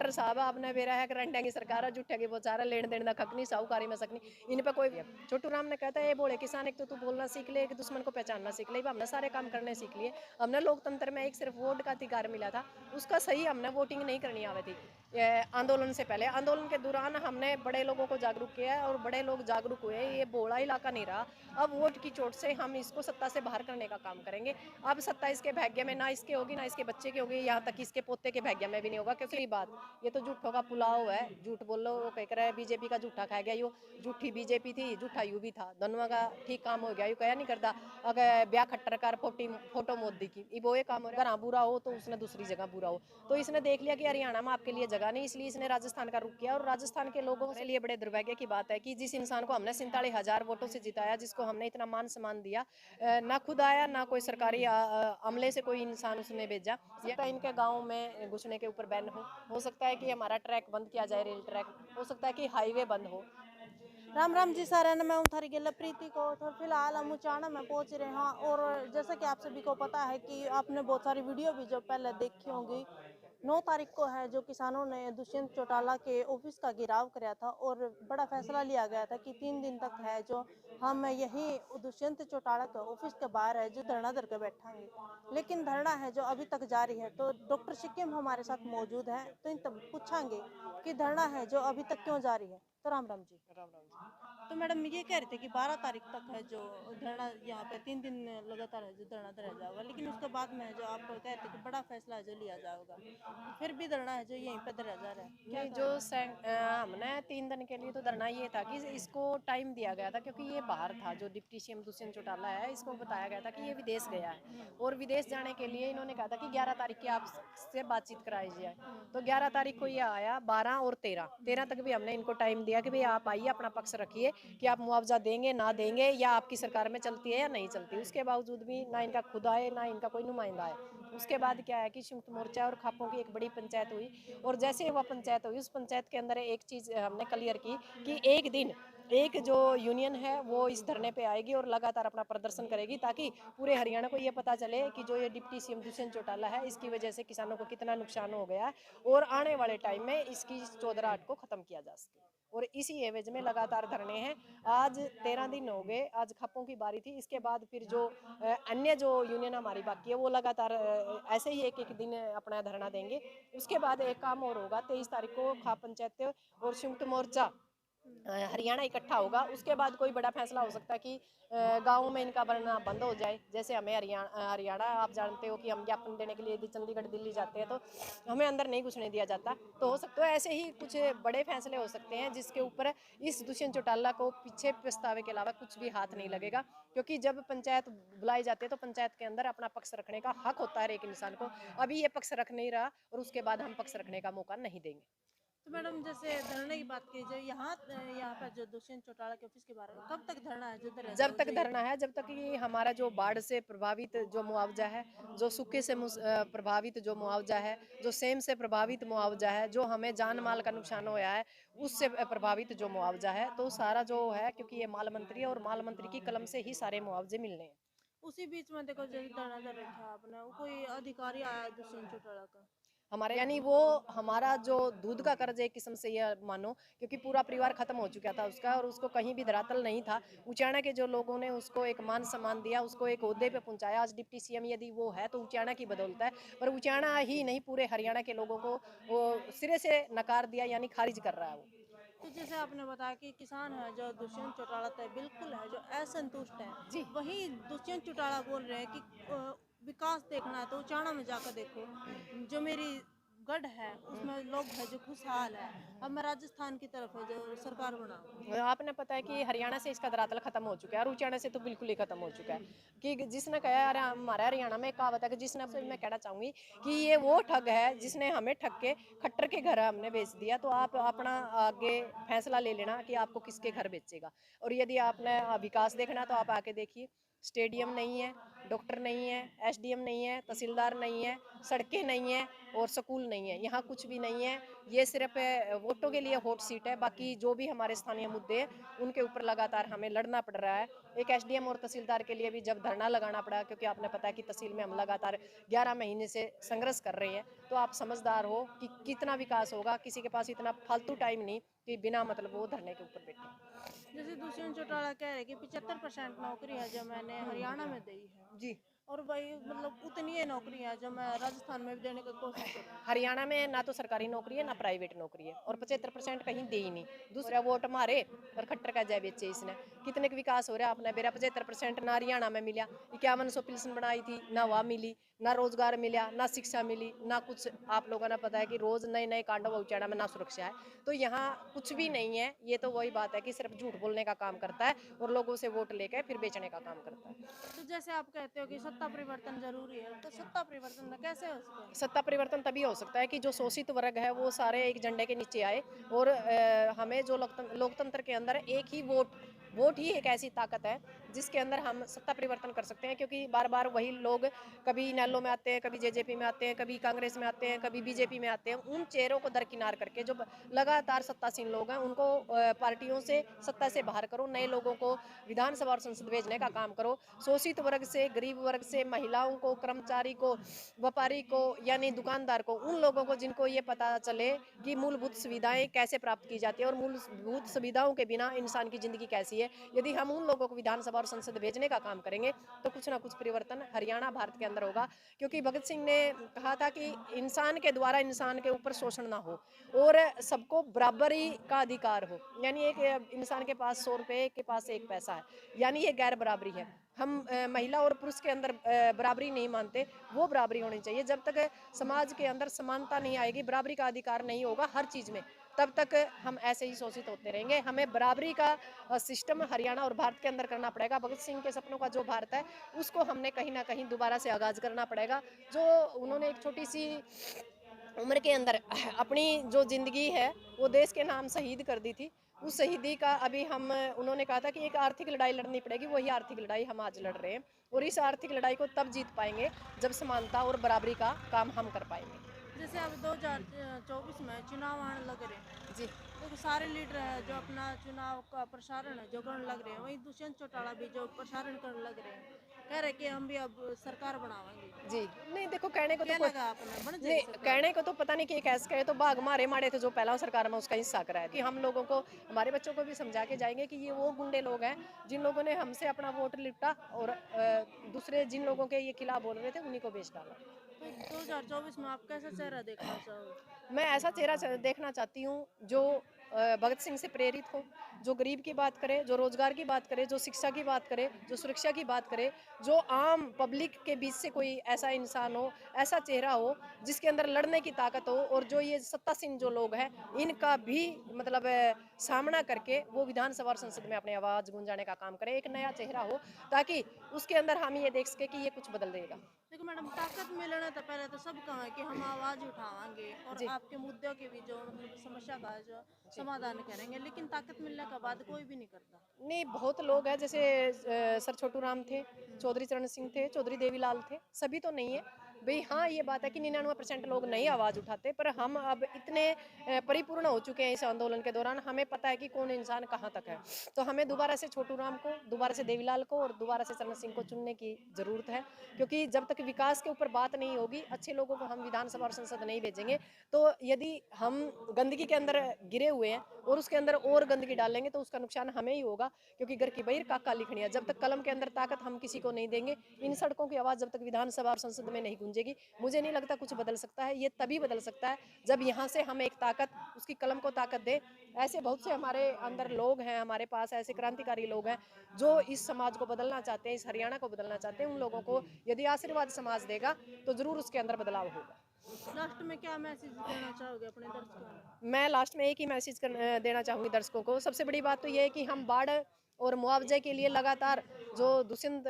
खट्टर साहब आपने बेरा है करंटिया की सरकार है, जुठिया की बोचारा, लेन देन का खकनी, साहूकारी में सकनी, इन पे कोई। छोटू राम ने कहता है ये बोले किसान एक तो तू बोलना सीख ले, एक दुश्मन को पहचानना सीख ले, हमने सारे काम करने सीख लिए। हमने लोकतंत्र में एक सिर्फ वोट का अधिकार मिला था, उसका सही हमने वोटिंग नहीं करनी आवे थी। आंदोलन से पहले, आंदोलन के दौरान हमने बड़े लोगों को जागरूक किया है और बड़े लोग जागरूक हुए, ये बोला इलाका नहीं रहा। अब वोट की चोट से हम इसको सत्ता से बाहर करने का काम करेंगे। अब सत्ता इसके भाग्य में ना इसके होगी, ना इसके बच्चे की होगी, यहाँ तक इसके पोते के भाग्य में भी नहीं होगा। क्योंकि ये बात, ये तो झूठों का पुलाव है, झूठ बोलो वो कह रहा है बीजेपी का झूठा खा गया, यो झूठी बीजेपी थी, झूठा यू भी था, दोनों का ठीक काम हो गया। यू कहा नहीं करता अगर ब्याह खट्टर कर फोटो मोदी की, वो ये काम हो रहा है, बुरा हो तो उसने दूसरी जगह बुरा हो। तो इसने देख लिया कि हरियाणा में आपके लिए जगह नहीं, इसलिए इसने राजस्थान का रुख किया। और राजस्थान के लोगों के लिए बड़े दुर्भाग्य की बात है कि जिस इंसान को हमने 47,000 वोटों से जिताया, जिसको हमने इतना मान सम्मान दिया, ना खुद आया ना कोई सरकारी अमले से कोई इंसान उसने भेजा। या इनके गाँव में घुसने के ऊपर बैन हो सकता है कि हमारा ट्रैक बंद किया जाए, रेल ट्रैक, हो सकता है कि हाईवे बंद हो। राम राम जी सारे ने मैं हूँ थारी गेला प्रीति को। तो फिलहाल हम उचाना में पहुंच रहे हैं और जैसा कि आप सभी को पता है कि आपने बहुत सारी वीडियो भी जो पहले देखी होंगी, 9 तारीख को है जो किसानों ने दुष्यंत चौटाला के ऑफिस का घेराव कराया था और बड़ा फैसला लिया गया था कि 3 दिन तक है जो हम यही दुष्यंत चौटाला के ऑफिस के बाहर है जो धरना धर के बैठांगे। लेकिन धरना है जो अभी तक जारी है। तो डॉक्टर सिक्किम हमारे साथ मौजूद है, तो इन तब पूछांगे कि धरना है जो अभी तक क्यों जारी है। तो राम राम जी। राम राम जी। तो मैडम ये कह रहे थे कि 12 तारीख तक है जो धरना, यहाँ पे 3 दिन लगातार है जो धरना रह जाएगा, लेकिन उसके बाद में है जो आप कह रहे थे कि बड़ा फैसला है जो लिया जाएगा, फिर भी धरना है जो यहीं पे धरा जा रहा है, क्या नहीं, जो कारण है? हमने 3 दिन के लिए तो धरना ये था कि इसको टाइम दिया गया था, क्योंकि ये बाहर था, जो डिप्टी सीएम दुष्यंत चौटाला है, इसको बताया गया था कि ये विदेश गया है और विदेश जाने के लिए इन्होंने कहा था कि 11 तारीख की आपसे बातचीत कराई जाए। तो 11 तारीख को ये आया, 12 और 13 तक भी हमने इनको टाइम दिया कि भाई आप आइए, अपना पक्ष रखिए कि आप मुआवजा देंगे ना देंगे, या आपकी सरकार में चलती है या नहीं चलती। उसके बावजूद भी ना इनका खुद आए ना इनका कोई नुमाइंदा आए। उसके बाद क्या है कि संयुक्त मोर्चा और खापों की एक बड़ी पंचायत हुई, और जैसे ही वह पंचायत हुई, उस पंचायत के अंदर एक चीज़ हमने क्लियर की कि एक दिन एक जो यूनियन है वो इस धरने पे आएगी और लगातार अपना प्रदर्शन करेगी, ताकि पूरे हरियाणा को ये पता चले कि जो ये डिप्टी सीएम दुष्यंत चौटाला है, इसकी वजह से किसानों को कितना नुकसान हो गया है और आने वाले टाइम में इसकी 14/8 को खत्म किया जा सके। और इसी एवज में लगातार धरने हैं। आज 13 दिन हो गए, आज खप्पों की बारी थी। इसके बाद फिर जो अन्य जो यूनियन हमारी बाकी है वो लगातार ऐसे ही एक एक दिन अपना धरना देंगे। उसके बाद एक काम और होगा, 23 तारीख को खाप पंचायत और संयुक्त मोर्चा हरियाणा इकट्ठा होगा। उसके बाद कोई बड़ा फैसला हो सकता है कि गाँव में इनका बनना बंद हो जाए। जैसे हमें हरियाणा आप जानते हो कि हम ज्ञापन देने के लिए यदि चंडीगढ़ दिल्ली जाते हैं तो हमें अंदर नहीं घुसने दिया जाता। तो हो सकता है ऐसे ही कुछ बड़े फैसले हो सकते हैं जिसके ऊपर इस दुष्यंत चौटाला को पीछे पछतावे के अलावा कुछ भी हाथ नहीं लगेगा। क्योंकि जब पंचायत बुलाई जाती है तो पंचायत के अंदर अपना पक्ष रखने का हक होता है एक इंसान को। अभी ये पक्ष रख नहीं रहा और उसके बाद हम पक्ष रखने का मौका नहीं देंगे। तो मैडम जैसे धरने की बात की जाए, यहाँ पर जो दुष्यंत चौटाला के ऑफिस के बारे में कब तक धरना है जो धरा जब जाओ तक जो ये धरना है, जब तक कि हमारा जो बाढ़ से प्रभावित जो मुआवजा है, जो सूखे से प्रभावित जो मुआवजा है, जो सेम से प्रभावित मुआवजा है, जो हमें जान माल का नुकसान होया है उससे प्रभावित जो मुआवजा है, तो सारा जो है, क्योंकि ये माल मंत्री है और माल मंत्री की कलम से ही सारे मुआवजे मिलने हैं। उसी बीच में देखो जैसे धरना धर रखा आपने, वो कोई अधिकारी आया दुष्यंत चौटाला का? हमारे यानी वो हमारा जो दूध का कर्ज एक किस्म से ये मानो, क्योंकि पूरा परिवार खत्म हो चुका था उसका और उसको कहीं भी धरातल नहीं था। उचाना के जो लोगों ने उसको एक मान सम्मान दिया, उसको एक ओहदे पे पहुंचाया। आज डिप्टी सीएम यदि वो है तो उचाना की बदौलत है, पर उचाना ही नहीं पूरे हरियाणा के लोगों को वो सिरे से नकार दिया, यानी खारिज कर रहा है वो। तो जैसे आपने बताया कि किसान है जो दुष्यंत चौटाला तय बिल्कुल है जो असंतुष्ट है, जी। वही दुष्यंत चौटाला बोल रहे हैं कि विकास देखना है तो उचाना में जाकर देखो, जो मेरी गढ़ है उसमें लोग है जो खुशहाल है, अब मैं राजस्थान की तरफ है जो सरकार बनाऊं। आपने पता है कि हरियाणा से इसका धरातल खत्म हो चुका है और उचाना से तो बिल्कुल ही खत्म हो चुका है। कि जिसने कहा यार हमारे हरियाणा में कहावत है कि जिसने, मैं कहना चाहूंगी कि ये वो ठग है जिसने हमें ठग के खट्टर के घर हमने बेच दिया। तो आप अपना आगे फैसला ले लेना कि आपको किसके घर बेचेगा। और यदि आपने विकास देखना तो आप आके देखिए, स्टेडियम नहीं है, डॉक्टर नहीं है, एसडीएम नहीं है, तहसीलदार नहीं है, सड़कें नहीं है और स्कूल नहीं है। यहाँ कुछ भी नहीं है। ये सिर्फ वोटों के लिए हॉट सीट है। बाकी जो भी हमारे स्थानीय मुद्दे हैं उनके ऊपर लगातार हमें लड़ना पड़ रहा है। एक एसडीएम और तहसीलदार के लिए भी जब धरना लगाना पड़ा, क्योंकि आपने पता है कि तहसील में हम लगातार 11 महीने से संघर्ष कर रहे हैं, तो आप समझदार हो कि कितना विकास होगा। किसी के पास इतना फालतू टाइम नहीं कि बिना मतलब वो धरने के ऊपर बैठे। जैसे दुष्यंत चौटाला कह रहे कि 75% नौकरी है जो मैंने हरियाणा में दी है, जी, और वही मतलब उतनी ही नौकरी है जो मैं राजस्थान में भी देने की कोशिश करूँ। हरियाणा में ना तो सरकारी नौकरी है ना प्राइवेट नौकरी है, और 75% कहीं दे ही नहीं। दूसरा वोट मारे और खट्टर का जय बेचे इसने। कितने का विकास हो रहा है आपने मेरा 75% ना हरियाणा में मिला। 5100 पिल्सन बनाई थी, ना वहाँ मिली, ना रोजगार मिला, ना शिक्षा मिली, ना कुछ। आप लोगों ने पता है कि रोज नए नए कांड उच्चारण में, ना सुरक्षा है। तो यहाँ कुछ भी नहीं है। ये तो वही बात है कि सिर्फ झूठ बोलने का काम करता है और लोगों से वोट लेकर फिर बेचने का काम करता है। तो जैसे आप कहते हो कि सत्ता परिवर्तन जरूरी है, तो सत्ता परिवर्तन कैसे हो सके? सत्ता परिवर्तन तभी हो सकता है कि जो शोषित वर्ग है वो सारे एक झंडे के नीचे आए, और हमें जो लोकतंत्र के अंदर एक ही वोट ही एक ऐसी ताकत है जिसके अंदर हम सत्ता परिवर्तन कर सकते हैं। क्योंकि बार बार वही लोग कभी इनेलो में आते हैं, कभी जेजेपी में आते हैं, कभी कांग्रेस में आते हैं, कभी बीजेपी में आते हैं। उन चेहरों को दरकिनार करके जो लगातार सत्तासीन लोग हैं उनको पार्टियों से, सत्ता से बाहर करो। नए लोगों को विधानसभा और संसद भेजने का काम करो। शोषित वर्ग से, गरीब वर्ग से, महिलाओं को, कर्मचारी को, व्यापारी को, यानी दुकानदार को, उन लोगों को जिनको ये पता चले कि मूलभूत सुविधाएं कैसे प्राप्त की जाती है और मूलभूत सुविधाओं के बिना इंसान की जिंदगी कैसी है। यदि हम उन लोगों को विधानसभा और संसद भेजने का काम करेंगे तो कुछ ना कुछ परिवर्तन हरियाणा भारत के अंदर होगा। क्योंकि भगत सिंह ने कहा था कि इंसान के द्वारा इंसान के ऊपर शोषण ना हो और सबको बराबरी का अधिकार हो। यानी एक इंसान के पास 100 रुपये, के पास 1 पैसा है, यानी ये गैर बराबरी है। हम महिला और पुरुष के अंदर बराबरी नहीं मानते, वो बराबरी होनी चाहिए। जब तक समाज के अंदर समानता नहीं आएगी, बराबरी का अधिकार नहीं होगा हर चीज़ में, तब तक हम ऐसे ही शोषित होते रहेंगे। हमें बराबरी का सिस्टम हरियाणा और भारत के अंदर करना पड़ेगा। भगत सिंह के सपनों का जो भारत है उसको हमने कहीं ना कहीं दोबारा से आगाज करना पड़ेगा। जो उन्होंने एक छोटी सी उम्र के अंदर अपनी जो जिंदगी है वो देश के नाम शहीद कर दी थी, उस शहीदी का अभी हम, उन्होंने कहा था कि एक आर्थिक लड़ाई लड़नी पड़ेगी, वही आर्थिक लड़ाई हम आज लड़ रहे हैं। और इस आर्थिक लड़ाई को तब जीत पाएंगे जब समानता और बराबरी का काम हम कर पाएंगे। जैसे अब 2024 में चुनाव आने लग रहे हैं, जी, तो सारे लीडर हैं जो अपना चुनाव का प्रसारण जो करने लग रहे हैं, वहीं दुष्यंत चौटाला भी जो प्रसारण करने लग रहे हैं, कह रहे कि हम भी अब सरकार बनावाएंगे। जी। नहीं देखो, कहने को तो क्या कोई लगा आपने बन नहीं, जाएगी सरकार? कहने को तो पता नहीं कि कैसे कहे, तो भाग मारे मारे थे जो पहला सरकार में उसका हिस्सा कराया कि हम लोगों को, हमारे बच्चों को भी समझा के जाएंगे कि ये वो गुंडे लोग हैं जिन लोगों ने हमसे अपना वोट लिपटा और दूसरे जिन लोगों के ये खिलाफ बोल रहे थे उन्हीं को बेच डाला। तो 2024 में आप कैसा चेहरा देखना चाहोगे? मैं ऐसा चेहरा देखना चाहती हूँ जो भगत सिंह से प्रेरित हो, जो गरीब की बात करे, जो रोजगार की बात करे, जो शिक्षा की बात करे, जो सुरक्षा की बात करे, जो आम पब्लिक के बीच से कोई ऐसा इंसान हो, ऐसा चेहरा हो जिसके अंदर लड़ने की ताकत हो, और जो ये सत्तासीन जो लोग हैं इनका भी मतलब सामना करके वो विधानसभा और संसद में अपनी आवाज़ गूंजाने का काम करे। एक नया चेहरा हो ताकि उसके अंदर हम ये देख सके कि ये कुछ बदल देगा। देखो मैडम, ताकत मिलने तो पहले तो सब कहा है कि हम आवाज उठावाएंगे और जी, आपके मुद्दों के भी जो मतलब समस्या का जो जी। समाधान करेंगे, लेकिन ताकत मिलने के बाद कोई भी नहीं करता। नहीं, बहुत लोग हैं जैसे सर छोटू राम थे, चौधरी चरण सिंह थे, चौधरी देवीलाल थे, सभी तो नहीं है भाई। हाँ, ये बात है कि 99% लोग नहीं आवाज़ उठाते, पर हम अब इतने परिपूर्ण हो चुके हैं इस आंदोलन के दौरान, हमें पता है कि कौन इंसान कहाँ तक है। तो हमें दोबारा से छोटू राम को, दोबारा से देवीलाल को और दोबारा से चरण सिंह को चुनने की ज़रूरत है। क्योंकि जब तक विकास के ऊपर बात नहीं होगी, अच्छे लोगों को हम विधानसभा और संसद नहीं भेजेंगे। तो यदि हम गंदगी के अंदर गिरे हुए हैं और उसके अंदर और गंदगी डालेंगे तो उसका नुकसान हमें ही होगा। क्योंकि घर की बहिर काका लिखनी है, जब तक कलम के अंदर ताकत हम किसी को नहीं देंगे, इन सड़कों की आवाज़ जब तक विधानसभा और संसद में नहीं गूंजेगी, मुझे नहीं लगता कुछ बदल सकता है। ये तभी बदल सकता है जब यहाँ से हम एक ताकत, उसकी कलम को ताकत दे। ऐसे बहुत से हमारे अंदर लोग हैं, हमारे पास ऐसे क्रांतिकारी लोग हैं जो इस समाज को बदलना चाहते हैं, इस हरियाणा को बदलना चाहते हैं। उन लोगों को यदि आशीर्वाद समाज देगा तो जरूर उसके अंदर बदलाव होगा। लास्ट में क्या मैसेज देना चाहोगे अपने दर्शकों को? मैं लास्ट में एक ही मैसेज देना चाहूँगी दर्शकों को। सबसे बड़ी बात तो ये है कि हम बाढ़ और मुआवजे के लिए लगातार जो दुष्यंत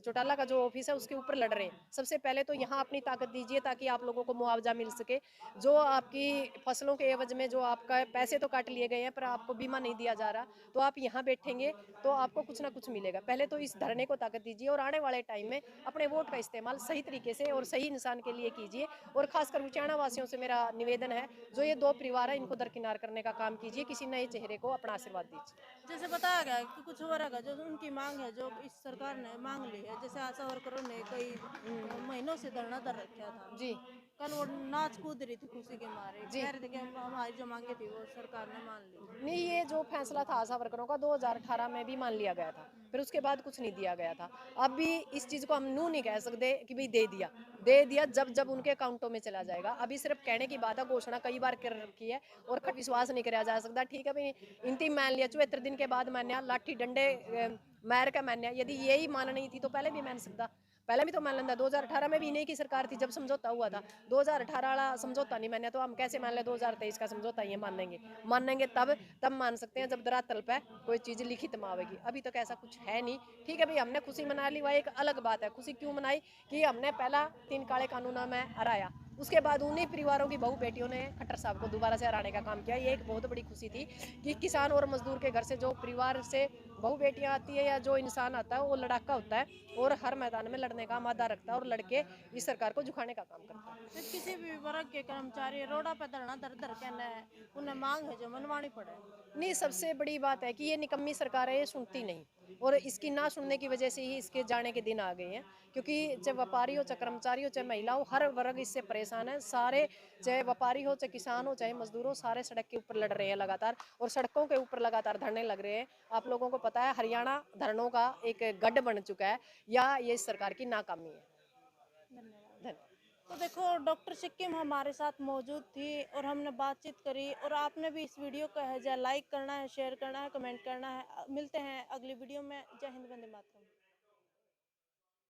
चौटाला का जो ऑफिस है उसके ऊपर लड़ रहे हैं। सबसे पहले तो यहाँ अपनी ताकत दीजिए ताकि आप लोगों को मुआवजा मिल सके। जो आपकी फसलों के एवज में जो आपका पैसे तो काट लिए गए हैं पर आपको बीमा नहीं दिया जा रहा, तो आप यहाँ बैठेंगे तो आपको कुछ ना कुछ मिलेगा। पहले तो इस धरने को ताकत दीजिए और आने वाले टाइम में अपने वोट का इस्तेमाल सही तरीके से और सही इंसान के लिए कीजिए। और खासकर उचाना वासियों से मेरा निवेदन है, जो ये 2 परिवार है इनको दरकिनार करने का काम कीजिए, किसी नए चेहरे को अपना आशीर्वाद दीजिए। जैसे बताया गया है कि कुछ हो रहेगा जो उनकी मांग है, जो इस सरकार ने मांग ली है, जैसे आशा वर्करों ने कई महीनों से धरना दर रखा था। जी कल वो नाच कूद रही थी खुशी के मारे, जी कह रहे थे कि हमारी जो मांगे थी वो सरकार ने मान ली। नहीं, ये जो फैसला था आशा वर्करों का 2018 में भी मान लिया गया था, फिर उसके बाद कुछ नहीं दिया गया था। अब भी इस चीज़ को हम नू नहीं कह सकते कि भाई दे दिया जब जब उनके अकाउंटों में चला जाएगा। अभी सिर्फ कहने की बात है, घोषणा कई बार कर रखी है और विश्वास नहीं कराया जा सकता। ठीक है भाई, इंतिम मान लिया 74 दिन के बाद मान्या, लाठी डंडे मार का मान्या, यदि यही मान नहीं थी तो पहले भी मान सकता। पहले भी तो मान लेंदा, 2018 में भी इन्हीं की सरकार थी जब समझौता हुआ था। 2018 वाला समझौता नहीं मान्या तो हम कैसे मान ले 2023 का समझौता ये मानेंगे तब मान सकते हैं जब धरातल पे कोई चीज़ लिखित में आवेगी। अभी तक ऐसा कुछ है नहीं। ठीक है भाई, हमने खुशी मना ली, वह एक अलग बात है। खुशी क्यों मनाई कि हमने पहला 3 काले कानूनों में हराया, उसके बाद उन्हीं परिवारों की बहू बेटियों ने खट्टर साहब को दोबारा से हराने का काम किया। ये एक बहुत बड़ी खुशी थी कि किसान और मजदूर के घर से जो परिवार से बहू बेटियां आती है या जो इंसान आता है वो लड़ाका होता है और हर मैदान में लड़ने का मादा रखता है और लड़के इस सरकार को झुकाने का काम करता है। फिर किसी भी वर्ग के कर्मचारी रोडा पे धरना दर दर के उन्हें मांग है जो मनवानी पड़े। नहीं, सबसे बड़ी बात है कि ये निकम्मी सरकार है, ये सुनती नहीं और इसकी ना सुनने की वजह से ही इसके जाने के दिन आ गए हैं। क्योंकि चाहे व्यापारी हो, चाहे कर्मचारी हो, चाहे महिला हो, हर वर्ग इससे परेशान है। सारे, चाहे व्यापारी हो, चाहे किसान हो, चाहे मजदूर हो, सारे सड़क के ऊपर लड़ रहे हैं लगातार और सड़कों के ऊपर लगातार धरने लग रहे हैं। आप लोगों को पता है हरियाणा धरनों का एक गढ़ बन चुका है, या ये इस सरकार की नाकामी है। धन्यवाद। धन्यवाद। तो देखो, डॉक्टर सिक्किम हमारे साथ मौजूद थी और हमने बातचीत करी, और आपने भी इस वीडियो को है लाइक करना है, शेयर करना है, कमेंट करना है। मिलते हैं अगली वीडियो में। जय हिंद, वंदे मातरम।